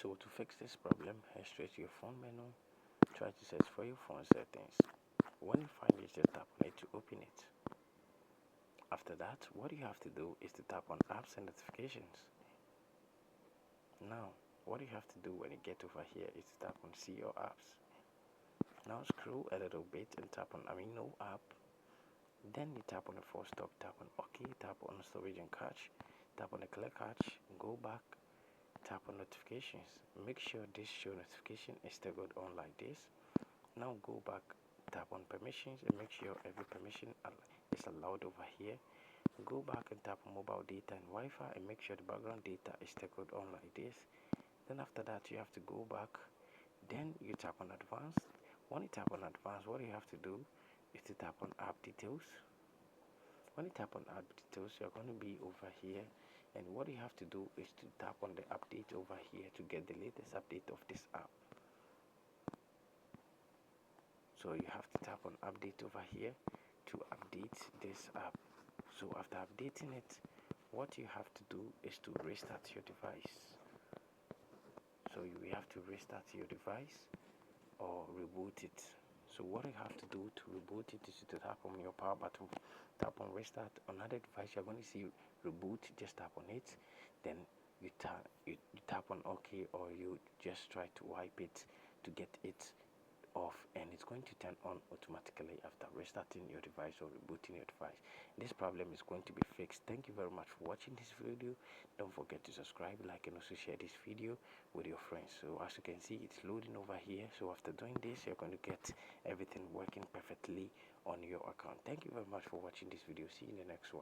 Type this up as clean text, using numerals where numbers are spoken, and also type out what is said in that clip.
So to fix this problem, head straight to your phone menu, try to search for your phone settings. When you find it, just tap on it to open it. After that, what you have to do is to tap on apps and notifications. Now, what you have to do when you get over here is to tap on see your apps. Now scroll a little bit and tap on Amino App. Then you tap on the full stop, tap on OK, tap on storage and cache, tap on the clear cache, go back, tap on notifications. Make sure this show notification is staggered on like this. Now go back, tap on permissions and make sure every permission is allowed over here. Go back and tap on mobile data and Wi-Fi and make sure the background data is staggered on like this. Then after that you have to go back. Then you tap on advanced. When you tap on advanced, what you have to do is to tap on app details. When you tap on app details, you're going to be over here, and what you have to do is to tap on the update over here to get the latest update of this app. So you have to tap on update over here to update this app. So after updating it, what you have to do is to restart your device. So you have to restart your device or reboot it. So what you have to do to reboot it is to tap on your power button, tap on restart. Another device you're going to see reboot, just tap on it. Then you tap on OK, or you just try to wipe it to get it off, and it's going to turn on automatically after restarting your device or rebooting your device. This problem is going to be fixed. Thank you very much for watching this video. Don't forget to subscribe, like, and also share this video with your friends. So as you can see, it's loading over here. So after doing this, you're going to get everything working perfectly on your account. Thank you very much for watching this video. See you in the next one.